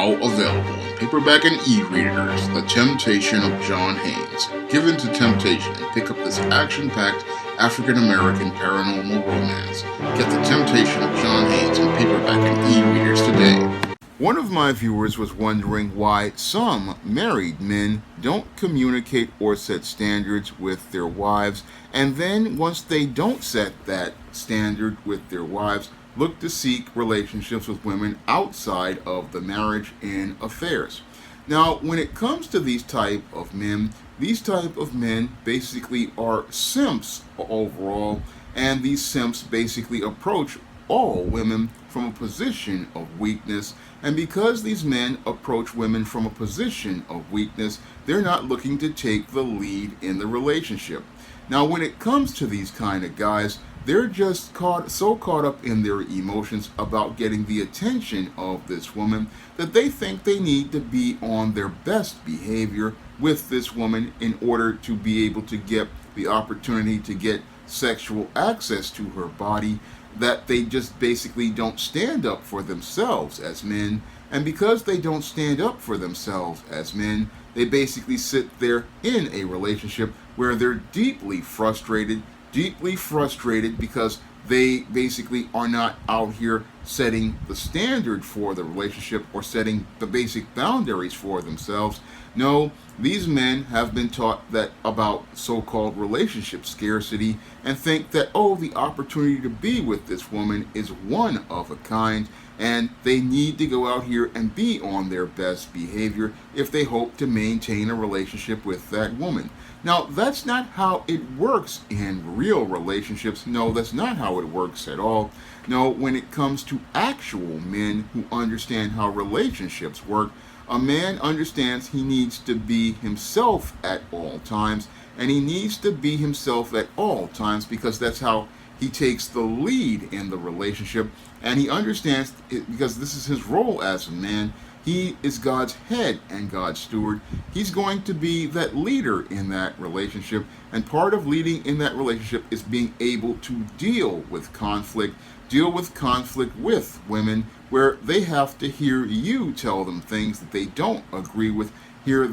now available in paperback and e-readers, The Temptation of John Haynes. Give in to temptation and pick up this action-packed African-American paranormal romance. Get The Temptation of John Haynes in paperback and e-readers today. One of my viewers was wondering why some married men don't communicate or set standards with their wives, and then once they don't set that standard with their wives, look to seek relationships with women outside of the marriage and affairs. Now, when it comes to these type of men basically are simps overall, and these simps basically approach all women from a position of weakness. And because these men approach women from a position of weakness, they're not looking to take the lead in the relationship. Now, when it comes to these kind of guys, they're just so caught up in their emotions about getting the attention of this woman that they think they need to be on their best behavior with this woman in order to be able to get the opportunity to get sexual access to her body, that they just basically don't stand up for themselves as men. And because they don't stand up for themselves as men, they basically sit there in a relationship where they're deeply frustrated because they basically are not out here setting the standard for the relationship or setting the basic boundaries for themselves. No, these men have been taught that about so-called relationship scarcity and think that, the opportunity to be with this woman is one of a kind, and they need to go out here and be on their best behavior if they hope to maintain a relationship with that woman. Now, that's not how it works in real relationships. No, that's not how it works at all. No, when it comes to actual men who understand how relationships work, a man understands he needs to be himself at all times, and he needs to be himself at all times because that's how he takes the lead in the relationship, and he understands it because this is his role as a man. He is God's head and God's steward. He's going to be that leader in that relationship, and part of leading in that relationship is being able to deal with conflict with women where they have to hear you tell them things that they don't agree with, hear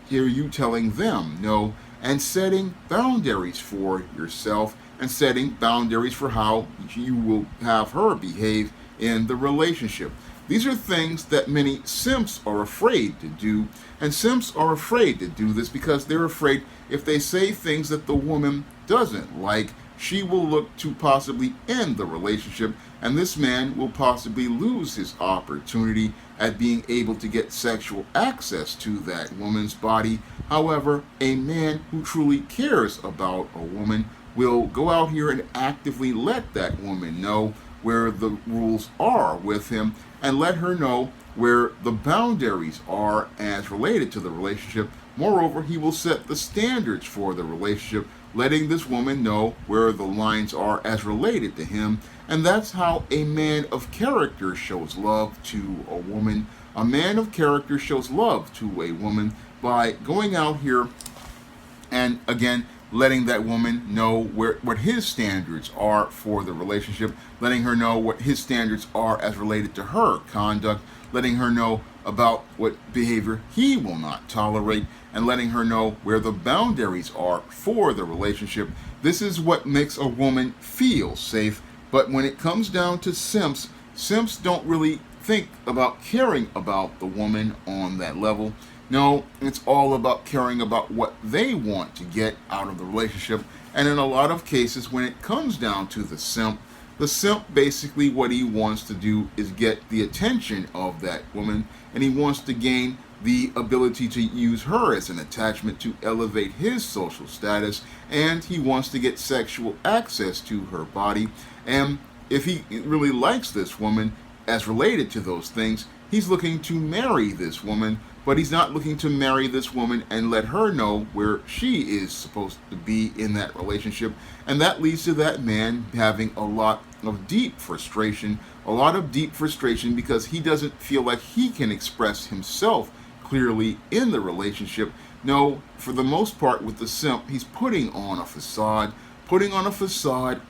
you telling them no, and setting boundaries for yourself and setting boundaries for how you will have her behave in the relationship. These are things that many simps are afraid to do, and simps are afraid to do this because they're afraid if they say things that the woman doesn't like, she will look to possibly end the relationship, and this man will possibly lose his opportunity at being able to get sexual access to that woman's body. However, a man who truly cares about a woman will go out here and actively let that woman know where the rules are with him and let her know where the boundaries are as related to the relationship. Moreover, he will set the standards for the relationship, letting this woman know where the lines are as related to him. And that's how a man of character shows love to a woman. A man of character shows love to a woman by going out here and, again, letting that woman know what his standards are for the relationship, letting her know what his standards are as related to her conduct, letting her know about what behavior he will not tolerate, and letting her know where the boundaries are for the relationship. This is what makes a woman feel safe. But when it comes down to simps don't really think about caring about the woman on that level. No, it's all about caring about what they want to get out of the relationship. And in a lot of cases, when it comes down to the simp basically what he wants to do is get the attention of that woman, and he wants to gain the ability to use her as an attachment to elevate his social status, and he wants to get sexual access to her body. And if he really likes this woman as related to those things, he's looking to marry this woman, but he's not looking to marry this woman and let her know where she is supposed to be in that relationship. And that leads to that man having a lot of deep frustration because he doesn't feel like he can express himself clearly in the relationship. No, for the most part with the simp, he's putting on a facade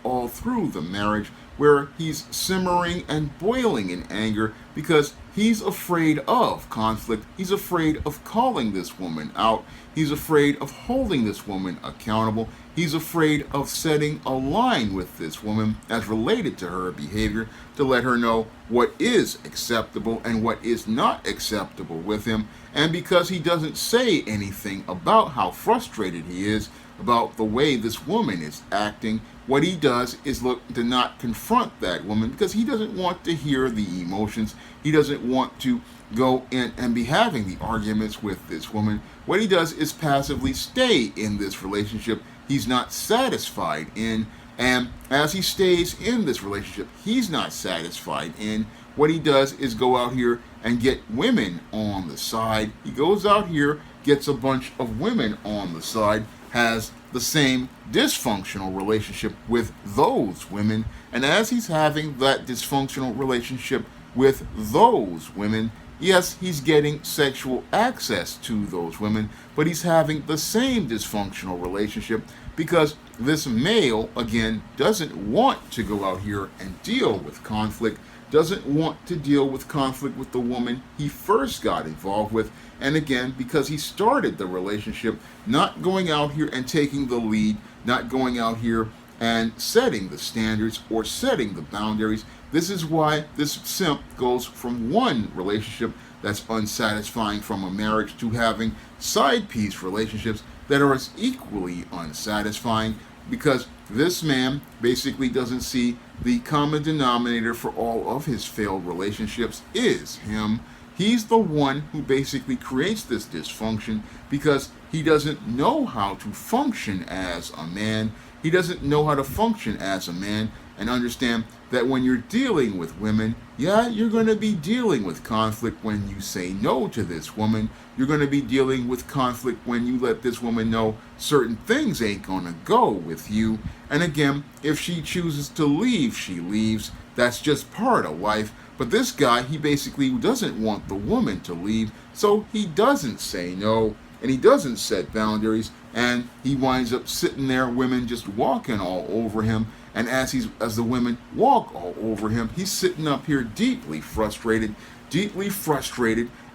all through the marriage, where he's simmering and boiling in anger because he's afraid of conflict. He's afraid of calling this woman out. He's afraid of holding this woman accountable. He's afraid of setting a line with this woman as related to her behavior to let her know what is acceptable and what is not acceptable with him. And because he doesn't say anything about how frustrated he is about the way this woman is acting, what he does is look to not confront that woman because he doesn't want to hear the emotions. He doesn't want to go in and be having the arguments with this woman. What he does is passively stay in this relationship he's not satisfied in. And as he stays in this relationship he's not satisfied in, what he does is go out here and get women on the side. He goes out here, gets a bunch of women on the side, has the same dysfunctional relationship with those women. And as he's having that dysfunctional relationship with those women, yes, he's getting sexual access to those women, but he's having the same dysfunctional relationship because this male, again, doesn't want to go out here and deal with conflict, doesn't want to deal with conflict with the woman he first got involved with. And again, because he started the relationship not going out here and taking the lead, not going out here and setting the standards or setting the boundaries. This is why this simp goes from one relationship that's unsatisfying from a marriage to having side piece relationships that are as equally unsatisfying, because this man basically doesn't see the common denominator for all of his failed relationships is him. He's the one who basically creates this dysfunction because he doesn't know how to function as a man. He doesn't know how to function as a man and understand that when you're dealing with women, yeah, you're going to be dealing with conflict when you say no to this woman. You're going to be dealing with conflict when you let this woman know certain things ain't going to go with you. And again, if she chooses to leave, she leaves. That's just part of life. But this guy, he basically doesn't want the woman to leave, so he doesn't say no, and he doesn't set boundaries, and he winds up sitting there, women just walking all over him. And as the women walk all over him, he's sitting up here deeply frustrated,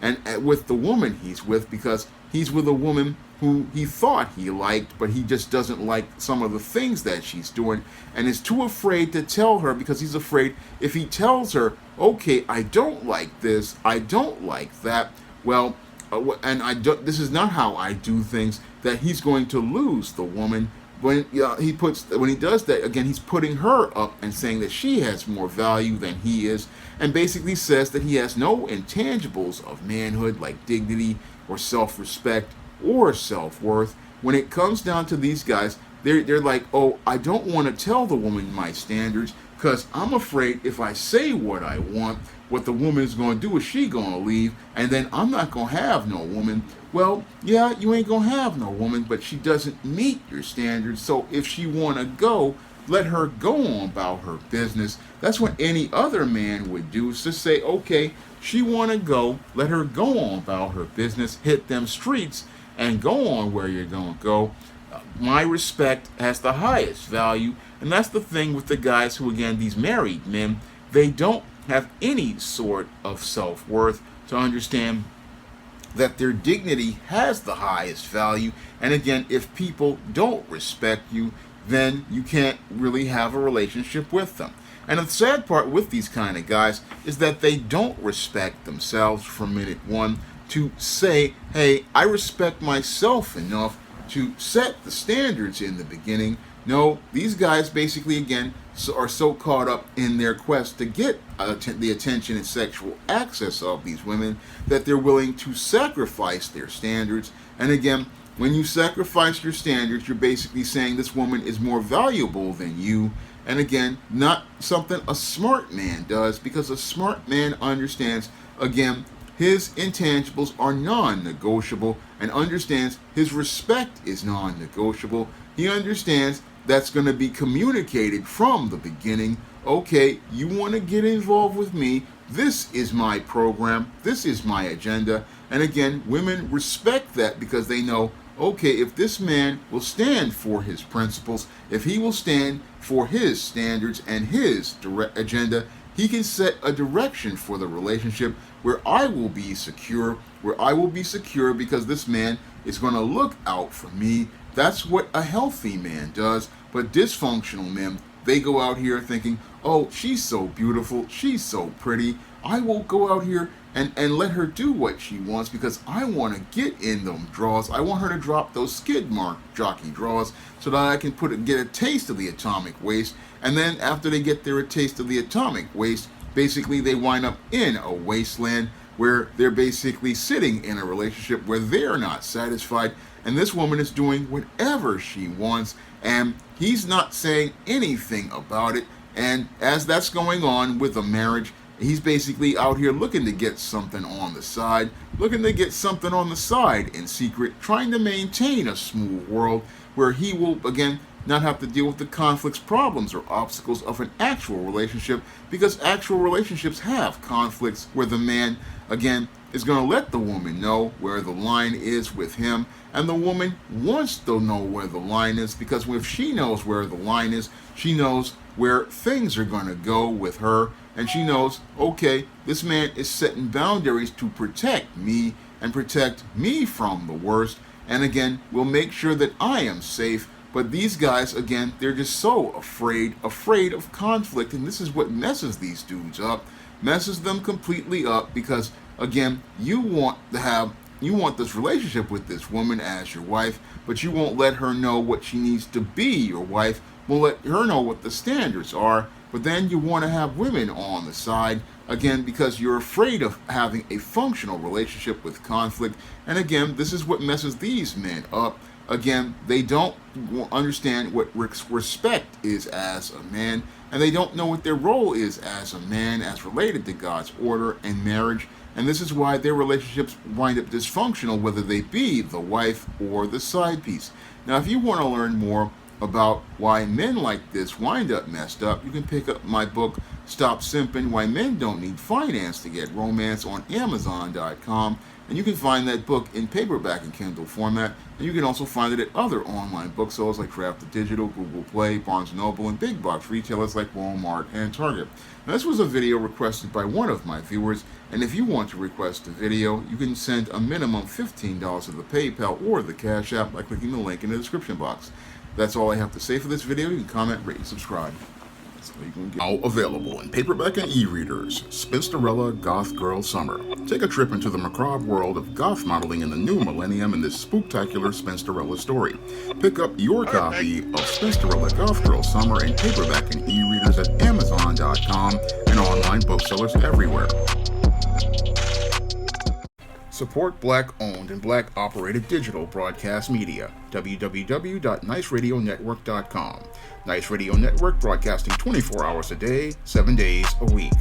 and with the woman he's with, because he's with a woman who he thought he liked, but he just doesn't like some of the things that she's doing, and is too afraid to tell her because he's afraid if he tells her, okay, I don't like this, I don't like that, well, this is not how I do things, that he's going to lose the woman. When he does that, again, he's putting her up and saying that she has more value than he is, and basically says that he has no intangibles of manhood like dignity or self-respect or self-worth. When it comes down to these guys, they're like, oh, I don't want to tell the woman my standards because I'm afraid if I say what I want, what the woman is going to do is she going to leave, and then I'm not going to have no woman. Well, yeah, you ain't going to have no woman, but she doesn't meet your standards, so if she want to go, let her go on about her business. That's what any other man would do, is to say, okay, she want to go, let her go on about her business, hit them streets, and go on where you're going to go. My respect has the highest value, and that's the thing with the guys who, again, these married men, they don't have any sort of self-worth to understand that their dignity has the highest value. And again, if people don't respect you, then you can't really have a relationship with them. And the sad part with these kind of guys is that they don't respect themselves from minute one to say, hey, I respect myself enough to set the standards in the beginning. No, these guys basically, again, are so caught up in their quest to get the attention and sexual access of these women that they're willing to sacrifice their standards. And again, when you sacrifice your standards, you're basically saying this woman is more valuable than you. And again, not something a smart man does, because a smart man understands, again, his intangibles are non-negotiable and understands his respect is non-negotiable. He understands that's going to be communicated from the beginning. Okay, you want to get involved with me, this is my program, this is my agenda. And again, women respect that because they know, okay, if this man will stand for his principles, if he will stand for his standards and his direct agenda, he can set a direction for the relationship where I will be secure, because this man is going to look out for me. That's what a healthy man does. But dysfunctional men, they go out here thinking, oh, she's so beautiful, she's so pretty, I will go out here and let her do what she wants because I want to get in them draws. I want her to drop those skid mark jockey draws so that I can get a taste of the atomic waste. And then after they get a taste of the atomic waste, basically they wind up in a wasteland where they're basically sitting in a relationship where they're not satisfied. And this woman is doing whatever she wants, and he's not saying anything about it. And as that's going on with a marriage, he's basically out here looking to get something on the side, in secret, trying to maintain a smooth world where he will, again, not have to deal with the conflicts, problems, or obstacles of an actual relationship, because actual relationships have conflicts where the man, again, is going to let the woman know where the line is with him, and the woman wants to know where the line is, because if she knows where the line is, she knows where things are going to go with her, and she knows, okay, this man is setting boundaries to protect me and protect me from the worst, and again, will make sure that I am safe. But these guys, again, they're just so afraid of conflict, and this is what messes these dudes up, messes them completely up, because again, you want this relationship with this woman as your wife, but you won't let her know what she needs to be your wife, won't let her know what the standards are. But then you want to have women on the side, again, because you're afraid of having a functional relationship with conflict. And again, this is what messes these men up. Again, they don't understand what respect is as a man, and they don't know what their role is as a man as related to God's order and marriage. And this is why their relationships wind up dysfunctional, whether they be the wife or the side piece. Now, if you want to learn more about why men like this wind up messed up, you can pick up my book, Stop Simping, Why Men Don't Need Finance to Get Romance, on Amazon.com. And you can find that book in paperback and Kindle format. And you can also find it at other online booksellers like Crafted Digital, Google Play, Barnes & Noble, and big box retailers like Walmart and Target. Now, this was a video requested by one of my viewers, and if you want to request a video, you can send a minimum $15 to the PayPal or the Cash App by clicking the link in the description box. That's all I have to say for this video. You can comment, rate, and subscribe. Now available in paperback and e-readers, Spinsterella Goth Girl Summer. Take a trip into the macabre world of goth modeling in the new millennium in this spooktacular Spinsterella story. Pick up your copy of Spinsterella Goth Girl Summer in paperback and e-readers at Amazon.com and online booksellers everywhere. Support Black-owned and Black-operated digital broadcast media. www.niceradionetwork.com. Nice Radio Network, broadcasting 24 hours a day, 7 days a week.